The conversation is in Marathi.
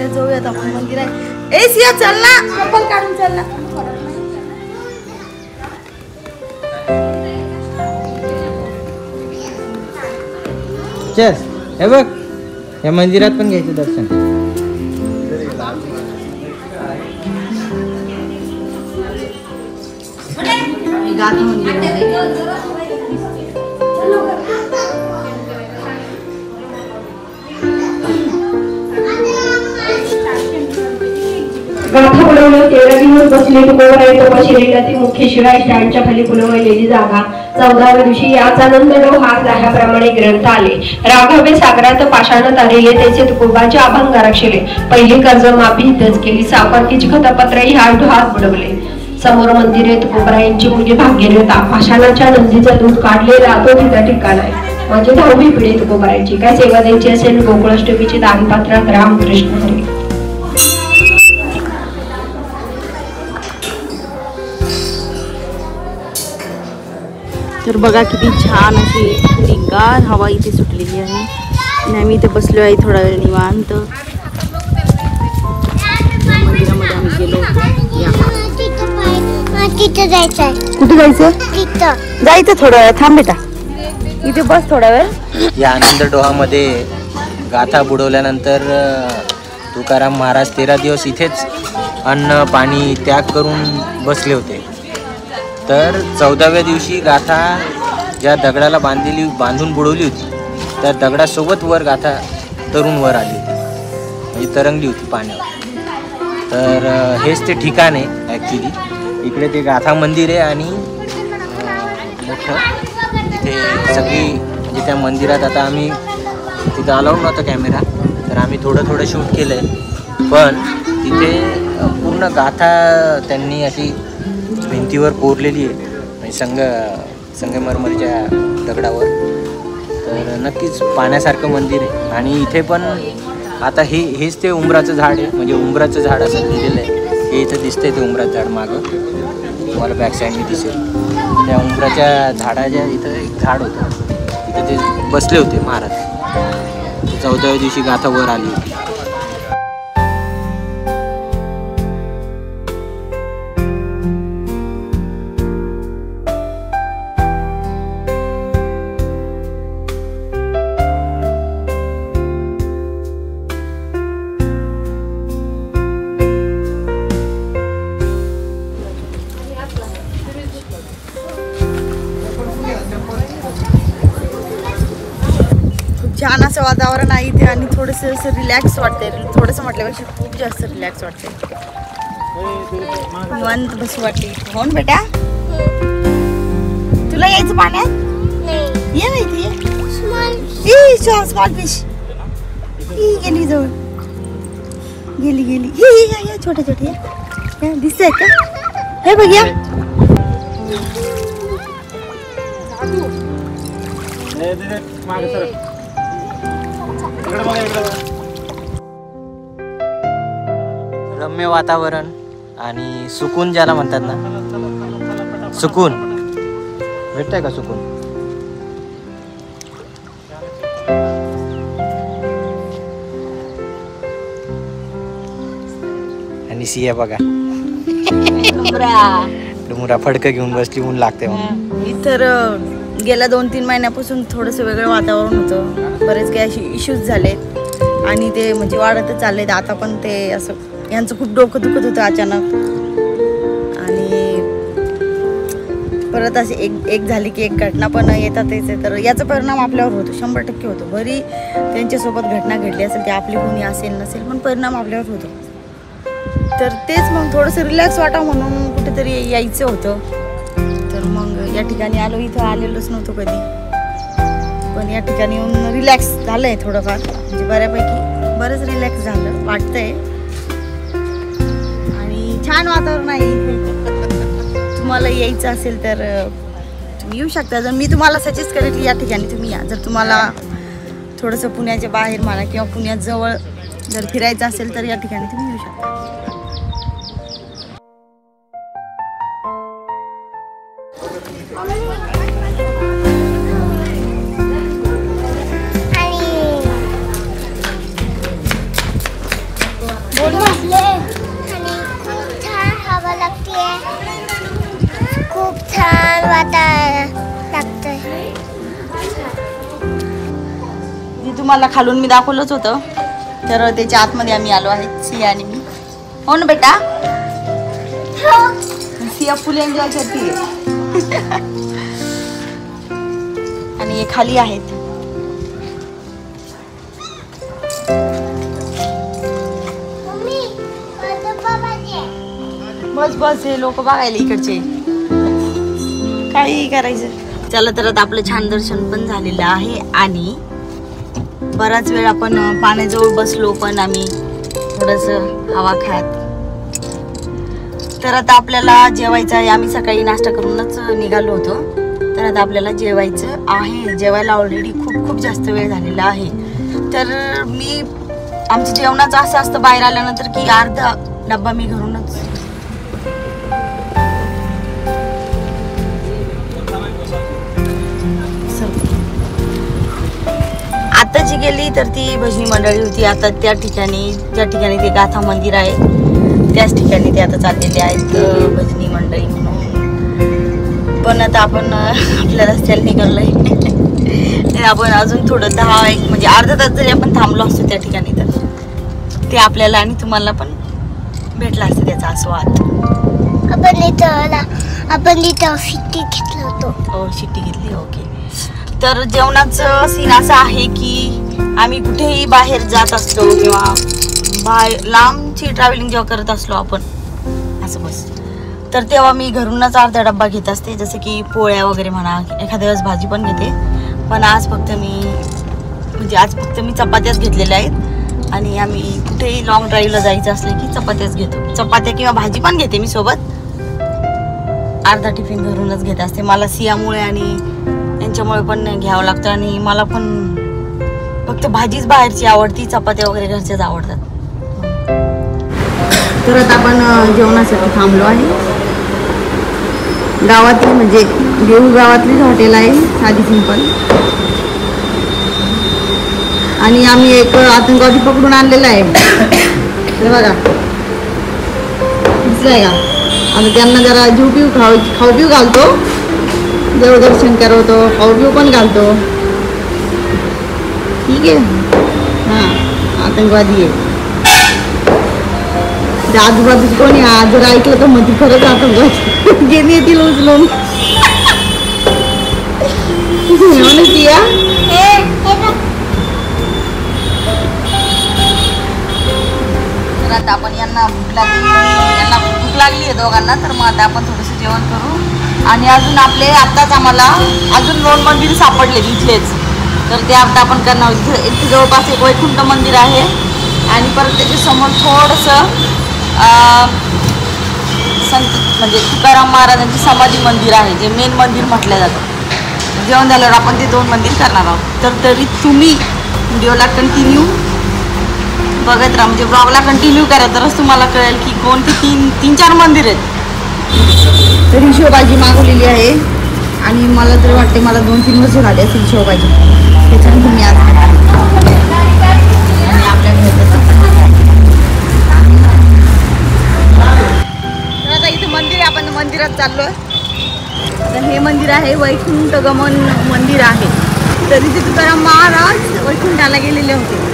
मंदिरात जाऊयात आपण. मंदिर आहे. ए सिया चल ना, चप्पल काढून चल ना. चल हे बघ, या मंदिरात पण घ्यायचं दर्शन. गाथा मंदिर गाथा बुडवून 13 दिवस बसले तुकोबराय तोपाशी रेंगाती मुख्य शिवाय स्टँडच्या खाली बुडवलेली जागा. 14व्या दिवशी याचा नंदडो हात ह्याप्रमाणे ग्रंथ आले. राघवे सागरात पाषाणात आलेले त्याचे तुकोबाचे अभंग रक्षले. पहिली कर्ज माफी हितच केली. सावकारकीची खतपत्रही हात बुडवले. समोर मंदिरे तुकोबरायांची मुलगी भाग्यरेता पाषाणाच्या नंदीचं दूध काढले राहतो तिचा ठिकाण आहे. माझी 10वी पिढी तुकोबरायांची. काय सेवा द्यायची असेल गोकुळाष्टमीची दानपात्रात रामकृष्ण हरी. तर बघा किती छान अशी हिरवीगार हवा इथे सुटलेली आहे. आणि आम्ही इथे बसलो आहे थोडा वेळ निवांत. मंदिरामध्ये आम्ही गेलो होतो. कुठे जायचं? जायचं थोडा वेळ. थांब बेटा, इथे बस थोडा वेळ. या आनंद डोहामध्ये गाथा बुडवल्यानंतर तुकाराम महाराज 13 दिवस इथेच अन्न पाणी त्याग करून बसले होते. तर 14व्या दिवशी गाथा ज्या दगडाला बांधून बुडवली होती त्या दगडासोबत वर गाथा तरुण वर आली होती, म्हणजे तरंगली होती पाण्यावर. तर हेच ते ठिकाण आहे ॲक्च्युली. इकडे ते गाथा मंदिर आहे आणि मोठं इथे सगळी म्हणजे त्या मंदिरात आता आम्ही तिथं अलाउड नव्हतं कॅमेरा, तर आम्ही थोडं शूट केलं आहे. पण तिथे पूर्ण गाथा त्यांनी अशी भिंतीवर कोरलेली आहे, म्हणजे संगमरमरच्या दगडावर. तर नक्कीच पाण्यासारखं मंदिर आहे. आणि इथे पण आता हेच ते उंबराचं झाड आहे, म्हणजे उंबराचं झाड असं लिहिलेलं आहे. हे इथं दिसतंय ते उंबराचं झाड मागं तुम्हाला बॅक साईडने दिसेल. त्या उंबराच्या झाडाच्या इथं एक झाड होतं, तिथे ते बसले होते महाराज. 14व्या दिवशी गाथा वर आली होती. छान असं वातावरण आहे इथे आणि थोडंसं असं रिलॅक्स वाटतंय. थोडंसं म्हटल्यापेक्षा खूप जास्त रिलॅक्स वाटतंय. निवांत बसू वाटते. हो ना बेटा, तुला यायचं पाण्यात? ये माहिती स्मॉल फिश गेली जवळ, गेली. ये छोटे छोटे दिसतंय का? हे बघ या. रम्य वातावरण आणि सुकून ज्याला म्हणतात ना, सुकून भेटतंय का? सुकून आणि सिया बघा डुमरा फडकं घेऊन बसली, ऊन लागते म्हणून. इतर गेल्या 2-3 महिन्यापासून थोडंसं वेगळं वातावरण होतं. बरेच काही असे इश्यूज झालेत आणि ते म्हणजे वाढतच चाललेत. आता पण ते असं यांचं खूप डोकं दुखत होतं अचानक. आणि परत असे एक झाली की एक घटना पण येतातच आहे. तर याचा परिणाम आपल्यावर होतो, 100% होतो. बरी त्यांच्यासोबत घटना घडली असेल, ते आपली कोणी असेल नसेल, पण परिणाम आपल्यावर होतो. तर तेच मग थोडंसं रिलॅक्स वाटावं म्हणून कुठेतरी यायचं होतं. तर मग या ठिकाणी आलो. इथं आलेलोच नव्हतो कधी, पण या ठिकाणी येऊन रिलॅक्स झालं आहे थोडंफार. म्हणजे बऱ्यापैकी बरंच रिलॅक्स झालं वाटतंय. आणि छान वातावरण आहे इथे. तुम्हाला यायचं असेल तर तुम्ही येऊ शकता. जर मी तुम्हाला सजेस्ट करेल की या ठिकाणी तुम्ही या. जर तुम्हाला थोडंसं पुण्याच्या बाहेर म्हणा किंवा पुण्यात जवळ जर फिरायचं असेल तर या ठिकाणी तुम्ही येऊ शकता. छान वाटायला लागतंय. तुम्हाला खालून मी दाखवलंच होतं. तर त्याच्या आतमध्ये आम्ही आलो आहे, सिया आणि मी. हो ना बेटा? सिया फुल एन्जॉय करते. आणि हे खाली आहेत. बस बस हे लोक बघायला इकडचे काही करायचं. चला तर आता आपलं छान दर्शन पण झालेलं आहे आणि बराच वेळ आपण पाण्याजवळ बसलो पण आम्ही थोडस हवा खात. तर आता आपल्याला जेवायचं आहे. आम्ही सकाळी नाश्ता करूनच निघालो होतो. तर आता आपल्याला जेवायचं आहे. जेवायला ऑलरेडी खूप खूप जास्त वेळ झालेला आहे. तर आमचं जेवणाचं असं असतं बाहेर आल्यानंतर की अर्धा डब्बा मी घरूनच आता जी गेली तर ती भजनी मंडळी होती. आता त्या ठिकाणी ज्या ठिकाणी ते गाथा मंदिर आहे त्याच ठिकाणी ते आता चाललेले आहेत भजनी मंडळी म्हणून. पण आता आपण आपल्या रस्त्याला निघालोय. आपण अजून थोडं 10 म्हणजे अर्धा तास जरी आपण थांबलो असतो त्या ठिकाणी तर ते आपल्याला आणि तुम्हाला पण भेटला असतं त्याचा आस्वाद. आपण इथं शिट्टी घेतलं होतो. हो शिट्टी घेतली. ओके. तर जेवणाचं सीन असं आहे की आम्ही कुठेही बाहेर जात असलो किंवा बाहेर लांबची ट्रॅव्हलिंग जेव्हा करत असलो आपण असं बस तर तेव्हा मी घरूनच अर्धा डब्बा घेत असते. जसं की पोळ्या वगैरे म्हणा, एखाद्या वेळेस भाजी पण घेते. पण आज फक्त मी चपात्याच घेतलेल्या आहेत. आणि आम्ही कुठेही लॉंग ड्राईव्हला जायचं असलं की चपात्याच घेतो. चपात्या किंवा भाजी पण घेते मी सोबत. अर्धा टिफिन घरूनच घेत असते. मला सियामुळे आणि यांच्यामुळे पण घ्यावं लागतं आणि मला पण फक्त भाजीच बाहेरची आवडती, चपात्या वगैरे घरच्याच आवडतात. तर आता आपण जेवणासाठी थांबलो आहे. गावातली म्हणजे देऊळ गावातलीच हॉटेल आहे, साधी सिंपल. आणि आम्ही एक आतंकवादी पकडून आणलेला आहे. हे बघा दिसलाय का? आता त्यांना जरा जीव पिऊ खाऊ पिऊ घालतो, देवदर्शन करवतो, खाऊ पिऊ पण घालतो. ठीक आहे. हां आतंकवादी आहे. आजूबाजूच कोणी जर ऐकलं तर मग ती खरंच आतंकवादी गेली येतील उचलून. तर आता आपण यांना भूक लागली आहे दोघांना. तर मग आता आपण थोडंसं जेवण करू. आणि अजून आत्ताच आम्हाला अजून 2 मंदिर सापडले इथलेच. तर ते आता आपण करणार. इथे जवळपास एक वैकुंठ मंदिर आहे आणि परत त्याच्यासमोर थोडंसं संत म्हणजे तुकाराम महाराजांची समाधी मंदिर आहे, जे मेन मंदिर म्हटलं जातं. जेवण झाल्यावर आपण ते 2 मंदिर करणार आहोत. तर तरी तुम्ही व्हिडिओला कंटिन्यू बघत राहा, म्हणजे ब्लॉगला कंटिन्यू करा, तरच तुम्हाला कळेल की कोणती 3-4 मंदिर आहेत. तर ही शेवभाजी मागवलेली आहे आणि मला तरी वाटते मला 2-3 वर्ष झाले असेल शेवभाजी. त्याच्यानंतर मी आज आणि आपल्या घरचं आता इथं मंदिर आहे. आपण मंदिरात चाललो आहे. तर हे मंदिर आहे वैकुंठ गमन मंदिर आहे. तर इथे तुकाराम महाराज वैकुंठाला गेलेले होते.